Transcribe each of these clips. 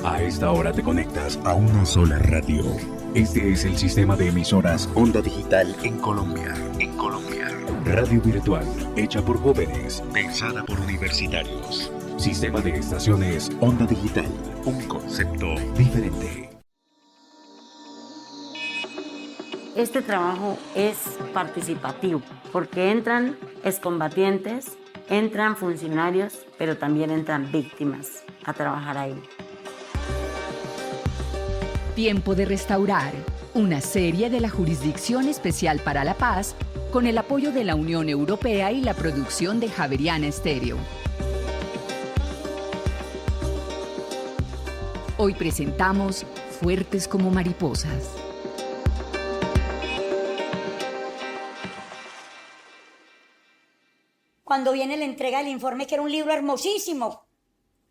A esta hora te conectas a una sola radio. Este es el sistema de emisoras Onda Digital en Colombia. Radio virtual, hecha por jóvenes, pensada por universitarios. Sistema de estaciones Onda Digital, un concepto diferente. Este trabajo es participativo porque entran excombatientes, entran funcionarios, pero también entran víctimas a trabajar ahí. Tiempo de restaurar, una serie de la Jurisdicción Especial para la Paz con el apoyo de la Unión Europea y la producción de Javeriana Estéreo. Hoy presentamos Fuertes como mariposas. Cuando viene la entrega del informe, que era un libro hermosísimo,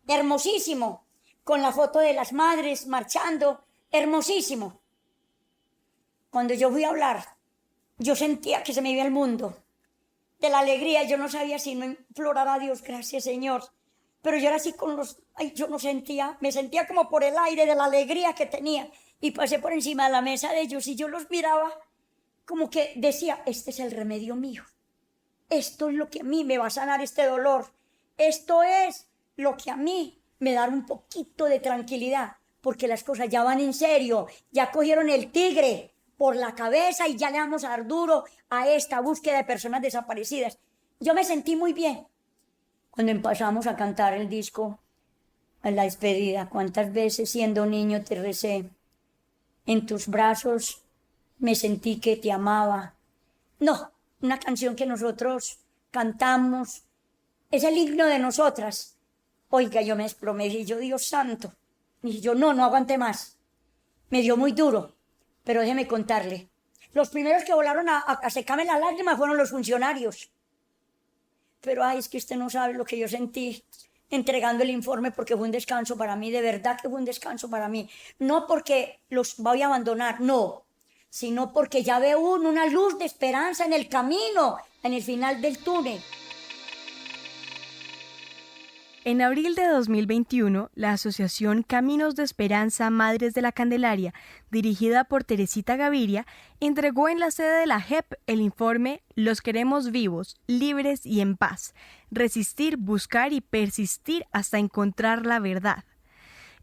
hermosísimo, con la foto de las madres marchando, hermosísimo. Cuando yo fui a hablar, yo sentía que se me iba el mundo. De la alegría, yo no sabía si no implorar a Dios, gracias Señor. Pero yo era así con yo no sentía, me sentía como por el aire de la alegría que tenía. Y pasé por encima de la mesa de ellos y yo los miraba como que decía, este es el remedio mío. Esto es lo que a mí me va a sanar este dolor. Esto es lo que a mí me da un poquito de tranquilidad. Porque las cosas ya van en serio. Ya cogieron el tigre por la cabeza y ya le vamos a dar duro a esta búsqueda de personas desaparecidas. Yo me sentí muy bien. Cuando empezamos a cantar el disco, a la despedida, cuántas veces siendo niño te recé. En tus brazos me sentí que te amaba. No, una canción que nosotros cantamos, es el himno de nosotras. Oiga, yo me desplomé y yo, Dios santo. Y yo, no aguanté más. Me dio muy duro, pero déjeme contarle. Los primeros que volaron a secarme las lágrimas fueron los funcionarios. Pero ay, es que usted no sabe lo que yo sentí entregando el informe, porque fue un descanso para mí, de verdad que fue un descanso para mí. No porque los voy a abandonar, no, sino porque ya veo una luz de esperanza en el camino, en el final del túnel. En abril de 2021, la Asociación Caminos de Esperanza Madres de la Candelaria, dirigida por Teresita Gaviria, entregó en la sede de la JEP el informe Los queremos vivos, libres y en paz. Resistir, buscar y persistir hasta encontrar la verdad.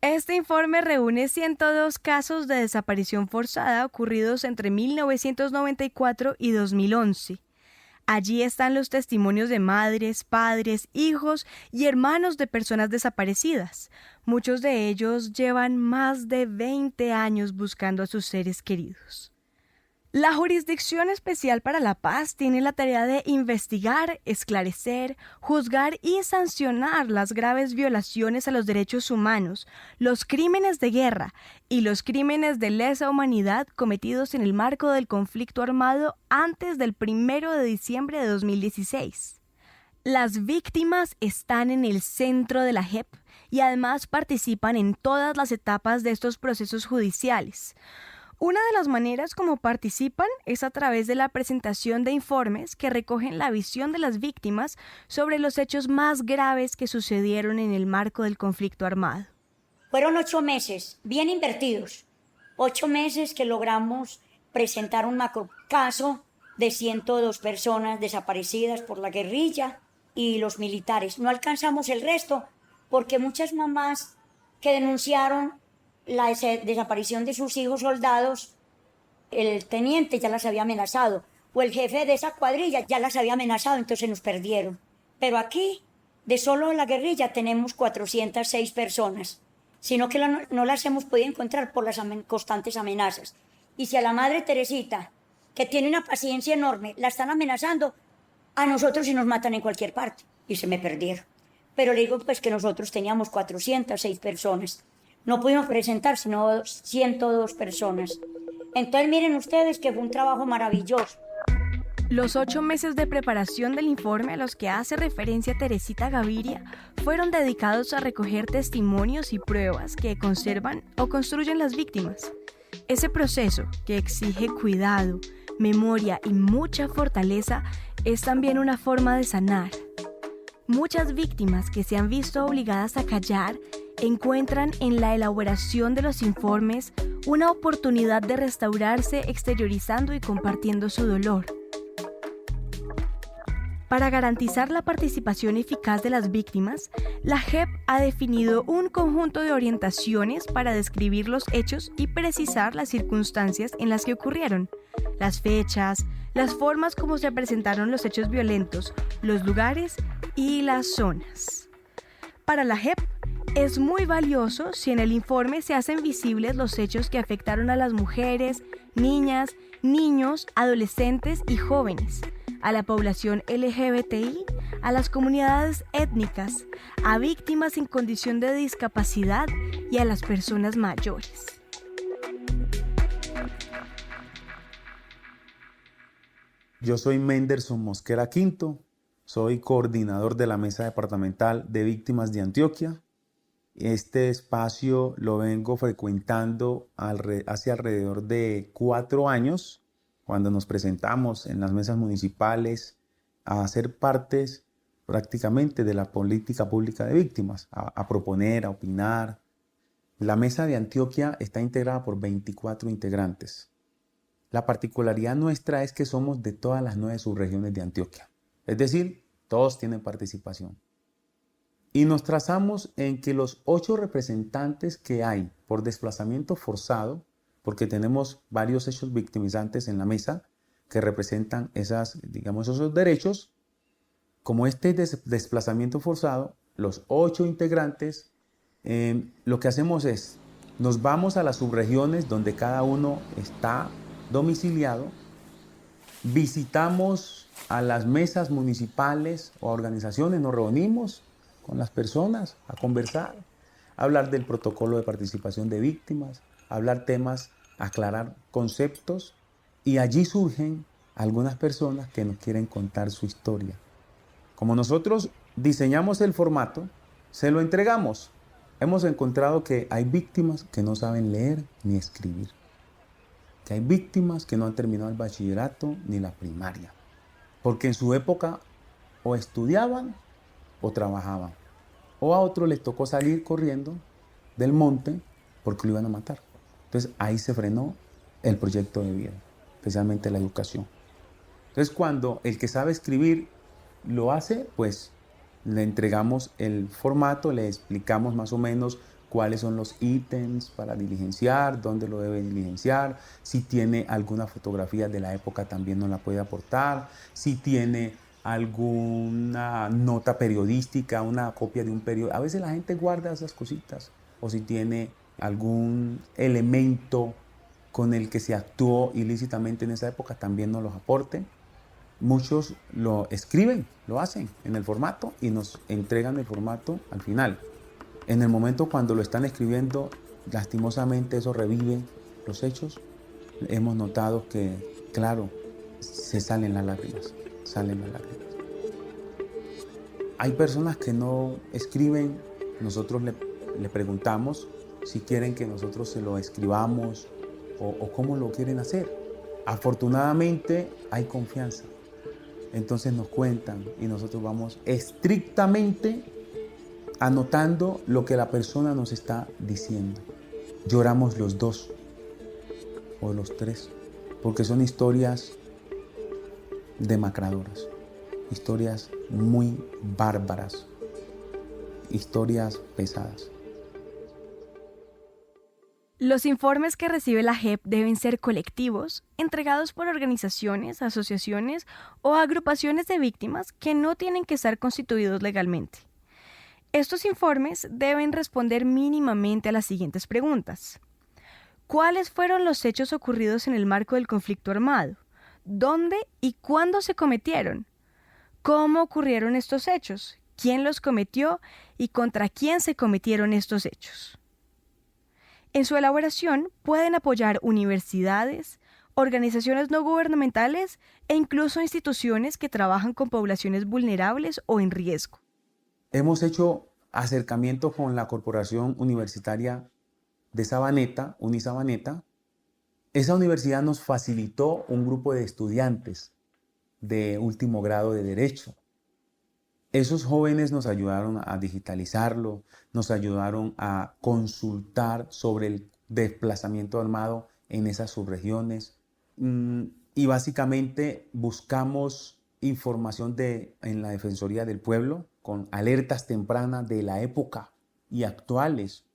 Este informe reúne 102 casos de desaparición forzada ocurridos entre 1994 y 2011. Allí están los testimonios de madres, padres, hijos y hermanos de personas desaparecidas. Muchos de ellos llevan más de 20 años buscando a sus seres queridos. La Jurisdicción Especial para la Paz tiene la tarea de investigar, esclarecer, juzgar y sancionar las graves violaciones a los derechos humanos, los crímenes de guerra y los crímenes de lesa humanidad cometidos en el marco del conflicto armado antes del 1 de diciembre de 2016. Las víctimas están en el centro de la JEP y además participan en todas las etapas de estos procesos judiciales. Una de las maneras como participan es a través de la presentación de informes que recogen la visión de las víctimas sobre los hechos más graves que sucedieron en el marco del conflicto armado. Fueron 8 meses bien invertidos, 8 meses que logramos presentar un macrocaso de 102 personas desaparecidas por la guerrilla y los militares. No alcanzamos el resto porque muchas mamás que denunciaron la desaparición de sus hijos soldados, el teniente ya las había amenazado, o el jefe de esa cuadrilla ya las había amenazado, entonces nos perdieron. Pero aquí, de solo la guerrilla, tenemos 406 personas, sino que no las hemos podido encontrar por las constantes amenazas. Y si a la madre Teresita, que tiene una paciencia enorme, la están amenazando, a nosotros sí nos matan en cualquier parte, y se me perdieron. Pero le digo pues que nosotros teníamos 406 personas. No pudimos presentar sino 102 personas. Entonces miren ustedes que fue un trabajo maravilloso. Los 8 meses de preparación del informe a los que hace referencia Teresita Gaviria fueron dedicados a recoger testimonios y pruebas que conservan o construyen las víctimas. Ese proceso, que exige cuidado, memoria y mucha fortaleza, es también una forma de sanar. Muchas víctimas que se han visto obligadas a callar encuentran en la elaboración de los informes una oportunidad de restaurarse exteriorizando y compartiendo su dolor. Para garantizar la participación eficaz de las víctimas, la JEP ha definido un conjunto de orientaciones para describir los hechos y precisar las circunstancias en las que ocurrieron, las fechas, las formas como se presentaron los hechos violentos, los lugares y las zonas. Para la JEP, es muy valioso si en el informe se hacen visibles los hechos que afectaron a las mujeres, niñas, niños, adolescentes y jóvenes, a la población LGBTI, a las comunidades étnicas, a víctimas en condición de discapacidad y a las personas mayores. Yo soy Menderson Mosquera Quinto, soy coordinador de la Mesa Departamental de Víctimas de Antioquia. Este espacio lo vengo frecuentando hace alrededor de 4 años, cuando nos presentamos en las mesas municipales a ser partes prácticamente de la política pública de víctimas, a proponer, a opinar. La Mesa de Antioquia está integrada por 24 integrantes. La particularidad nuestra es que somos de todas las 9 subregiones de Antioquia, es decir, todos tienen participación. Y nos trazamos en que los 8 representantes que hay por desplazamiento forzado, porque tenemos varios hechos victimizantes en la mesa que representan esos derechos, como este desplazamiento forzado, los 8 integrantes, lo que hacemos es, nos vamos a las subregiones donde cada uno está domiciliado, visitamos a las mesas municipales o a organizaciones, nos reunimos con las personas a conversar, a hablar del protocolo de participación de víctimas, a hablar temas, aclarar conceptos, y allí surgen algunas personas que nos quieren contar su historia. Como nosotros diseñamos el formato, se lo entregamos. Hemos encontrado que hay víctimas que no saben leer ni escribir, que hay víctimas que no han terminado el bachillerato ni la primaria, porque en su época o estudiaban o trabajaban, o a otros les tocó salir corriendo del monte porque lo iban a matar. Entonces ahí se frenó el proyecto de vida, especialmente la educación. Entonces cuando el que sabe escribir lo hace, pues le entregamos el formato, le explicamos más o menos cuáles son los ítems para diligenciar, dónde lo debe diligenciar, si tiene alguna fotografía de la época también nos la puede aportar, si tiene alguna nota periodística, una copia de un periódico. A veces la gente guarda esas cositas, o si tiene algún elemento con el que se actuó ilícitamente en esa época, también nos los aporte. Muchos lo escriben, lo hacen en el formato y nos entregan el formato al final. En el momento cuando lo están escribiendo, lastimosamente eso revive los hechos. Hemos notado que, claro, se salen las lágrimas. Hay personas que no escriben, nosotros le preguntamos si quieren que nosotros se lo escribamos o cómo lo quieren hacer. Afortunadamente hay confianza, entonces nos cuentan y nosotros vamos estrictamente anotando lo que la persona nos está diciendo. Lloramos los 2 o los 3, porque son historias demacradoras, historias muy bárbaras, historias pesadas. Los informes que recibe la JEP deben ser colectivos, entregados por organizaciones, asociaciones o agrupaciones de víctimas que no tienen que estar constituidos legalmente. Estos informes deben responder mínimamente a las siguientes preguntas. ¿Cuáles fueron los hechos ocurridos en el marco del conflicto armado? ¿Dónde y cuándo se cometieron? ¿Cómo ocurrieron estos hechos? ¿Quién los cometió y contra quién se cometieron estos hechos? En su elaboración pueden apoyar universidades, organizaciones no gubernamentales e incluso instituciones que trabajan con poblaciones vulnerables o en riesgo. Hemos hecho acercamiento con la Corporación Universitaria de Sabaneta, Unisabaneta. Esa universidad nos facilitó un grupo de estudiantes de último grado de Derecho. Esos jóvenes nos ayudaron a digitalizarlo, nos ayudaron a consultar sobre el desplazamiento armado en esas subregiones. Y básicamente buscamos información en la Defensoría del Pueblo con alertas tempranas de la época y actuales.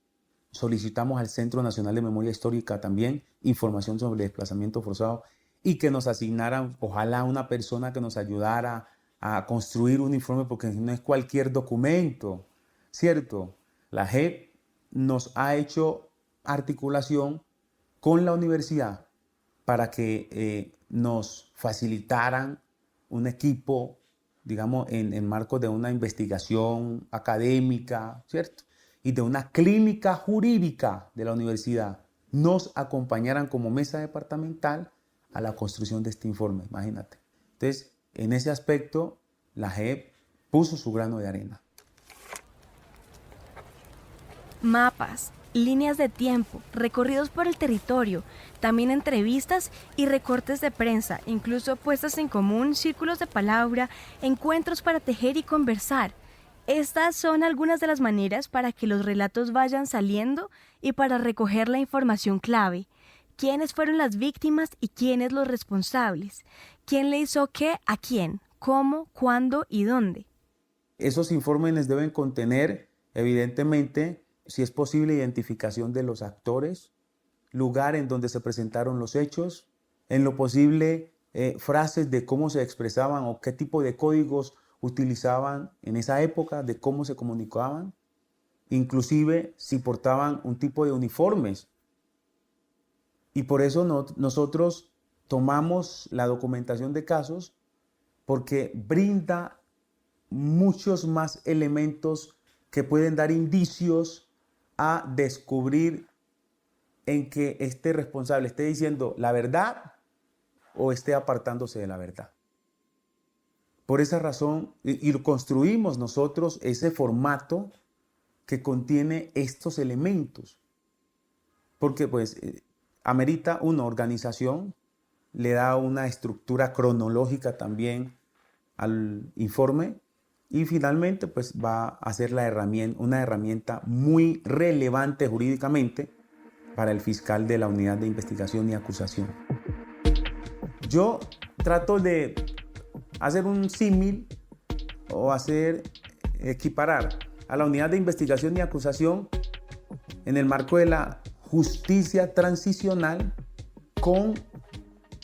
Solicitamos al Centro Nacional de Memoria Histórica también información sobre desplazamiento forzado y que nos asignaran, ojalá, una persona que nos ayudara a construir un informe, porque no es cualquier documento, ¿cierto? La JEP nos ha hecho articulación con la universidad para que nos facilitaran un equipo, digamos, en marco de una investigación académica, ¿cierto? Y de una clínica jurídica de la universidad, nos acompañaran como mesa departamental a la construcción de este informe, imagínate. Entonces, en ese aspecto, la JEP puso su grano de arena. Mapas, líneas de tiempo, recorridos por el territorio, también entrevistas y recortes de prensa, incluso puestas en común, círculos de palabra, encuentros para tejer y conversar. Estas son algunas de las maneras para que los relatos vayan saliendo y para recoger la información clave. ¿Quiénes fueron las víctimas y quiénes los responsables? ¿Quién le hizo qué a quién? ¿Cómo, cuándo y dónde? Esos informes deben contener, evidentemente, si es posible, identificación de los actores, lugar en donde se presentaron los hechos, en lo posible, frases de cómo se expresaban o qué tipo de códigos utilizaban en esa época, de cómo se comunicaban, inclusive si portaban un tipo de uniformes. Y por eso nosotros tomamos la documentación de casos porque brinda muchos más elementos que pueden dar indicios a descubrir en que este responsable esté diciendo la verdad o esté apartándose de la verdad. Por esa razón, y construimos nosotros ese formato que contiene estos elementos. Porque pues amerita una organización, le da una estructura cronológica también al informe y finalmente pues va a ser una herramienta muy relevante jurídicamente para el fiscal de la Unidad de Investigación y Acusación. Yo trato de hacer un símil o equiparar a la Unidad de Investigación y Acusación en el marco de la justicia transicional con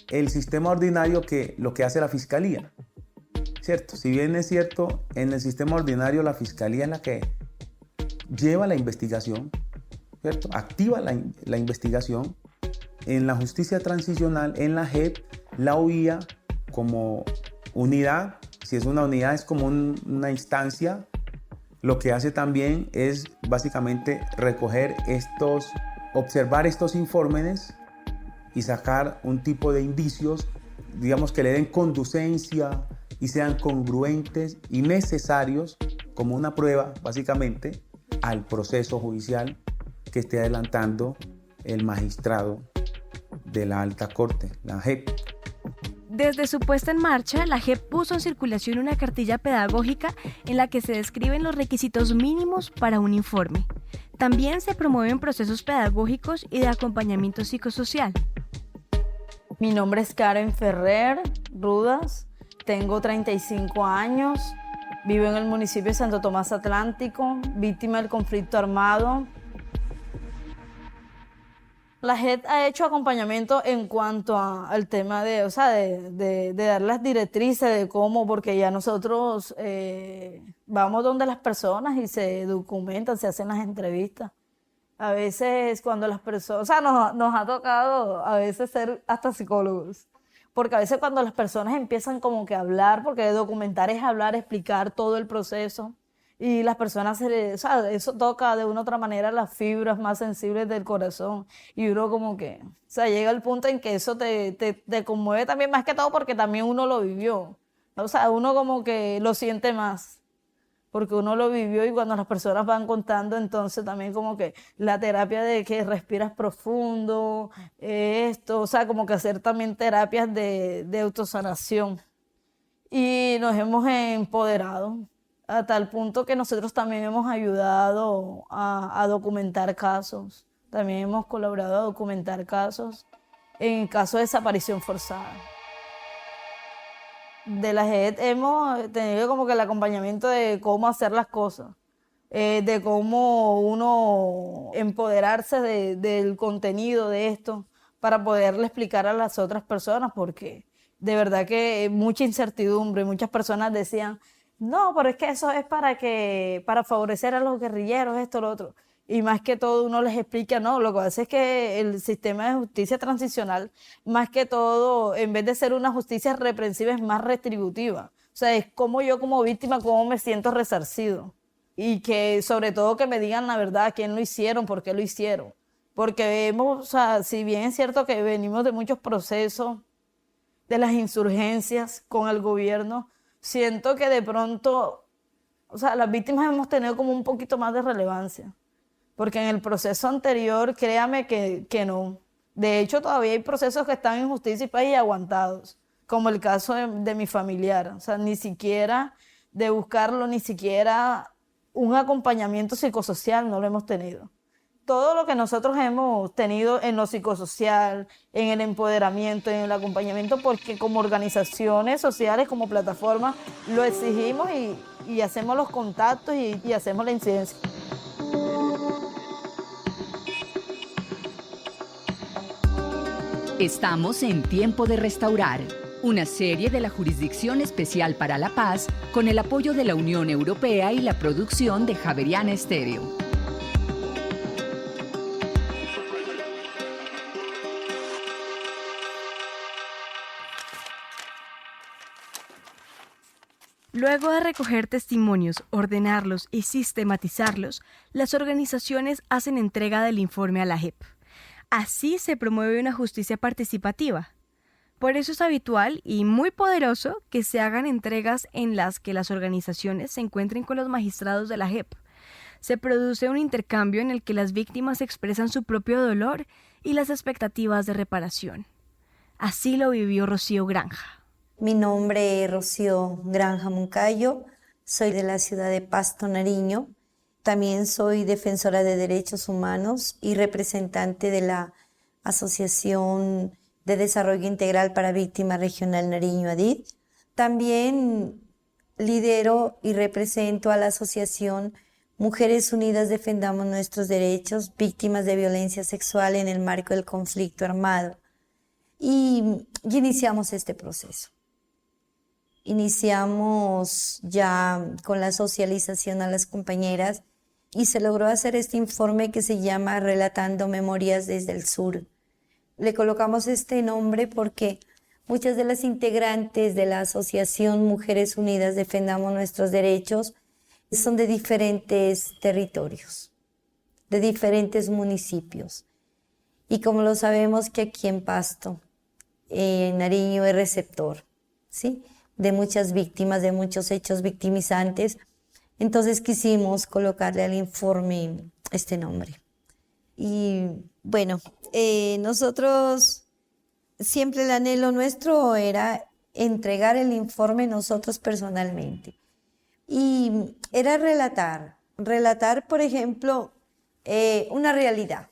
el sistema ordinario, que lo que hace la Fiscalía, ¿cierto? Si bien es cierto, en el sistema ordinario la Fiscalía es la que lleva la investigación, ¿cierto? Activa la investigación. En la justicia transicional, en la JEP, la OIA como unidad, si es una unidad es como una instancia, lo que hace también es básicamente observar estos informes y sacar un tipo de indicios, digamos, que le den conducencia y sean congruentes y necesarios como una prueba, básicamente, al proceso judicial que esté adelantando el magistrado de la Alta Corte, la JEP. Desde su puesta en marcha, la JEP puso en circulación una cartilla pedagógica en la que se describen los requisitos mínimos para un informe. También se promueven procesos pedagógicos y de acompañamiento psicosocial. Mi nombre es Karen Ferrer Rudas, tengo 35 años, vivo en el municipio de Santo Tomás Atlántico, víctima del conflicto armado. La JEP ha hecho acompañamiento en cuanto al tema de dar las directrices de cómo, porque ya nosotros vamos donde las personas y se documentan, se hacen las entrevistas. A veces cuando las personas, nos ha tocado a veces ser hasta psicólogos, porque a veces cuando las personas empiezan como que a hablar, porque documentar es hablar, explicar todo el proceso, y las personas, eso toca de una u otra manera las fibras más sensibles del corazón, y uno como que, llega al punto en que eso te conmueve también, más que todo porque también uno lo vivió, uno como que lo siente más, porque uno lo vivió, y cuando las personas van contando, entonces también como que la terapia de que respiras profundo, como que hacer también terapias de autosanación. Y nos hemos empoderado. a tal punto que nosotros también hemos ayudado a documentar casos, también hemos colaborado a documentar casos en caso de desaparición forzada. De la JED hemos tenido como que el acompañamiento de cómo hacer las cosas, de cómo uno empoderarse del contenido de esto para poderle explicar a las otras personas, porque de verdad que mucha incertidumbre, muchas personas decían, no, pero es que eso es para favorecer a los guerrilleros, esto, lo otro. Y más que todo uno les explica, no, lo que pasa es que el sistema de justicia transicional, más que todo, en vez de ser una justicia represiva, es más retributiva. O sea, es como yo como víctima, cómo me siento resarcido. Y que sobre todo que me digan la verdad, quién lo hicieron, por qué lo hicieron. Porque vemos, o sea, si bien es cierto que venimos de muchos procesos, de las insurgencias con el gobierno, siento que de pronto, o sea, las víctimas hemos tenido como un poquito más de relevancia. Porque en el proceso anterior, créame que no. De hecho, todavía hay procesos que están en justicia y paz y aguantados, como el caso de mi familiar. O sea, ni siquiera de buscarlo, ni siquiera un acompañamiento psicosocial no lo hemos tenido. Todo lo que nosotros hemos tenido en lo psicosocial, en el empoderamiento, en el acompañamiento, porque como organizaciones sociales, como plataformas, lo exigimos y hacemos los contactos y hacemos la incidencia. Estamos en Tiempo de Restaurar, una serie de la Jurisdicción Especial para la Paz con el apoyo de la Unión Europea y la producción de Javeriana Estéreo. Luego de recoger testimonios, ordenarlos y sistematizarlos, las organizaciones hacen entrega del informe a la JEP. Así se promueve una justicia participativa. Por eso es habitual y muy poderoso que se hagan entregas en las que las organizaciones se encuentren con los magistrados de la JEP. Se produce un intercambio en el que las víctimas expresan su propio dolor y las expectativas de reparación. Así lo vivió Rocío Granja. Mi nombre es Rocío Granja Moncayo, soy de la ciudad de Pasto, Nariño. También soy defensora de derechos humanos y representante de la Asociación de Desarrollo Integral para Víctimas Regional Nariño, ADID. También lidero y represento a la Asociación Mujeres Unidas Defendamos Nuestros Derechos, Víctimas de Violencia Sexual en el marco del conflicto armado. Y iniciamos este proceso. Iniciamos ya con la socialización a las compañeras y se logró hacer este informe que se llama Relatando Memorias desde el Sur. Le colocamos este nombre porque muchas de las integrantes de la Asociación Mujeres Unidas Defendamos Nuestros Derechos son de diferentes territorios, de diferentes municipios. Y como lo sabemos que aquí en Pasto, Nariño es receptor, ¿sí?, de muchas víctimas, de muchos hechos victimizantes. Entonces quisimos colocarle al informe este nombre. Y bueno, nosotros, siempre el anhelo nuestro era entregar el informe nosotros personalmente. Y era relatar, por ejemplo, una realidad.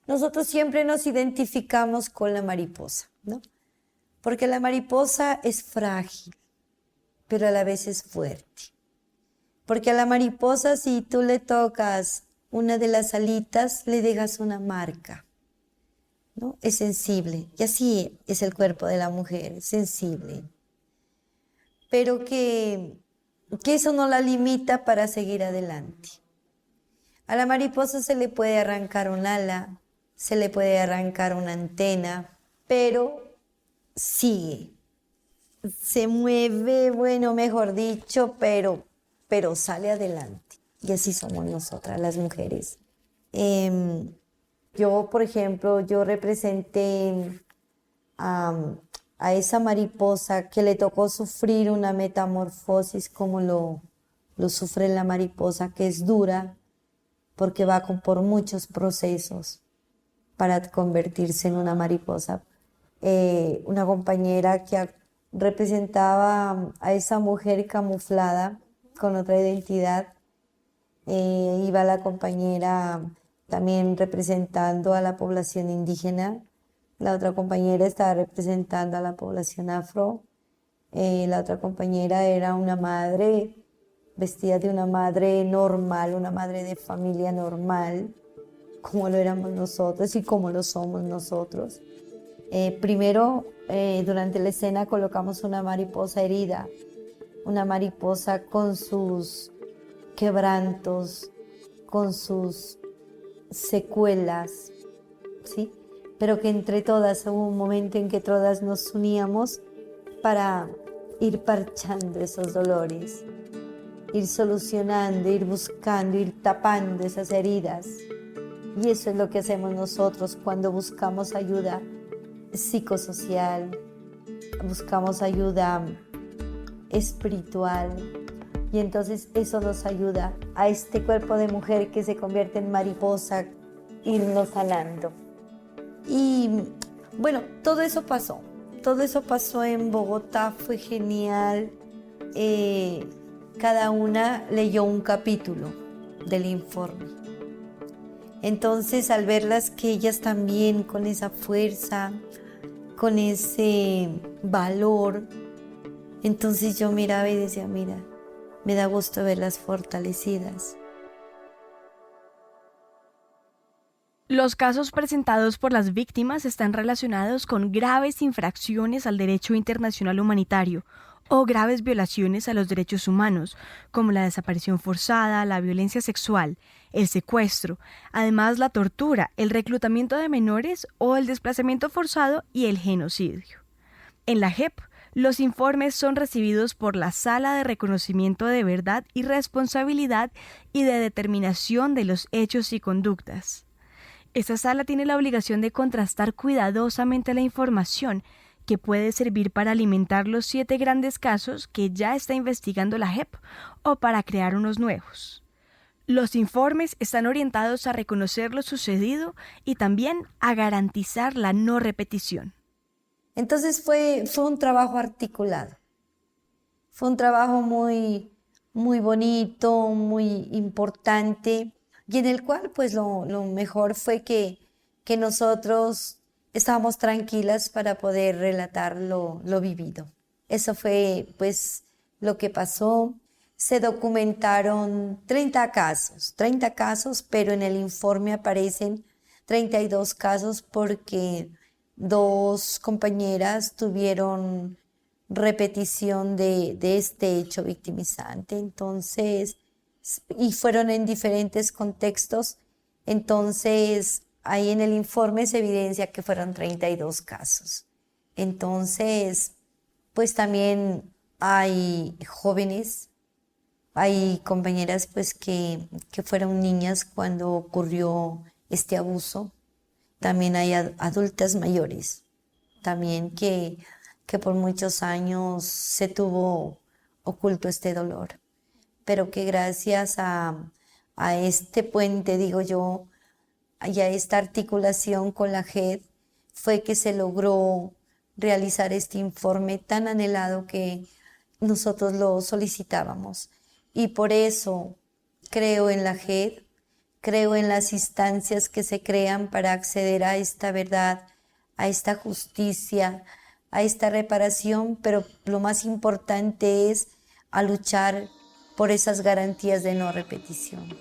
Nosotros siempre nos identificamos con la mariposa, ¿no? Porque la mariposa es frágil, pero a la vez es fuerte. Porque a la mariposa, si tú le tocas una de las alitas, le dejas una marca, ¿no? Es sensible. Y así es el cuerpo de la mujer, es sensible. Pero que eso no la limita para seguir adelante. A la mariposa se le puede arrancar un ala, se le puede arrancar una antena, pero sigue. Se mueve, bueno, mejor dicho, pero sale adelante. Y así somos nosotras, las mujeres. Yo, por ejemplo, yo representé a esa mariposa que le tocó sufrir una metamorfosis como lo sufre la mariposa, que es dura, porque va por muchos procesos para convertirse en una mariposa. Una compañera que representaba a esa mujer camuflada, con otra identidad. Iba la compañera también representando a la población indígena, la otra compañera estaba representando a la población afro, la otra compañera era una madre vestida de una madre normal, una madre de familia normal, como lo éramos nosotros y como lo somos nosotros. Primero, durante la escena colocamos una mariposa herida, una mariposa con sus quebrantos, con sus secuelas, ¿sí? Pero que entre todas hubo un momento en que todas nos uníamos para ir parchando esos dolores, ir solucionando, ir buscando, ir tapando esas heridas. Y eso es lo que hacemos nosotros cuando buscamos ayuda psicosocial, buscamos ayuda espiritual. Y entonces eso nos ayuda a este cuerpo de mujer que se convierte en mariposa, irnos sanando. Y bueno, todo eso pasó en Bogotá, fue genial. Cada una leyó un capítulo del informe. Entonces, al verlas que ellas también con esa fuerza, con ese valor, entonces yo miraba y decía, mira, me da gusto verlas fortalecidas. Los casos presentados por las víctimas están relacionados con graves infracciones al derecho internacional humanitario o graves violaciones a los derechos humanos, como la desaparición forzada, la violencia sexual, el secuestro, además la tortura, el reclutamiento de menores o el desplazamiento forzado y el genocidio. En la JEP, los informes son recibidos por la Sala de Reconocimiento de Verdad y Responsabilidad y de Determinación de los Hechos y Conductas. Esta sala tiene la obligación de contrastar cuidadosamente la información que puede servir para alimentar los 7 grandes casos que ya está investigando la JEP o para crear unos nuevos. Los informes están orientados a reconocer lo sucedido y también a garantizar la no repetición. Entonces fue un trabajo articulado, fue un trabajo muy bonito, muy importante, y en el cual pues lo mejor fue que nosotros estábamos tranquilas para poder relatar lo vivido. Eso fue pues lo que pasó. Se documentaron 30 casos, pero en el informe aparecen 32 casos porque 2 compañeras tuvieron repetición de este hecho victimizante, entonces, y fueron en diferentes contextos, entonces ahí en el informe se evidencia que fueron 32 casos. Entonces, pues también hay jóvenes, hay compañeras pues que fueron niñas cuando ocurrió este abuso. También hay adultas mayores, también que por muchos años se tuvo oculto este dolor, pero que gracias a este puente, digo yo, y a esta articulación con la JED, fue que se logró realizar este informe tan anhelado que nosotros lo solicitábamos. Y por eso creo en la JED, creo en las instancias que se crean para acceder a esta verdad, a esta justicia, a esta reparación, pero lo más importante es a luchar por esas garantías de no repetición.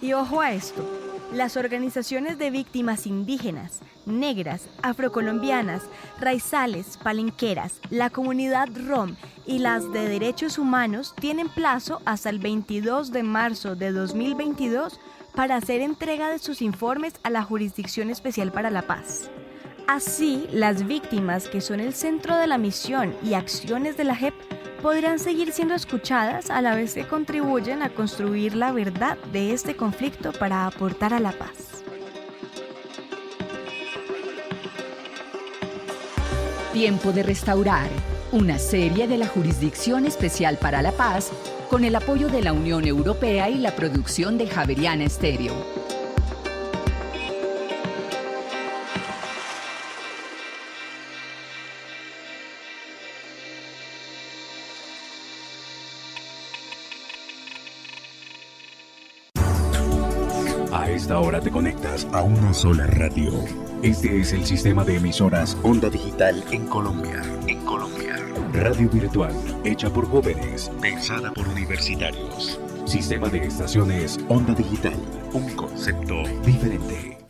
Y ojo a esto, las organizaciones de víctimas indígenas, negras, afrocolombianas, raizales, palenqueras, la comunidad rom y las de derechos humanos tienen plazo hasta el 22 de marzo de 2022 para hacer entrega de sus informes a la Jurisdicción Especial para la Paz. Así, las víctimas, que son el centro de la misión y acciones de la JEP, podrán seguir siendo escuchadas a la vez que contribuyen a construir la verdad de este conflicto para aportar a la paz. Tiempo de restaurar, una serie de la Jurisdicción Especial para la Paz, con el apoyo de la Unión Europea y la producción de Javeriana Estéreo. esta hora te conectas a una sola radio. Este es el sistema de emisoras Onda Digital en Colombia. En Colombia. Radio virtual, hecha por jóvenes, pensada por universitarios. Sistema de estaciones Onda Digital. Un concepto diferente.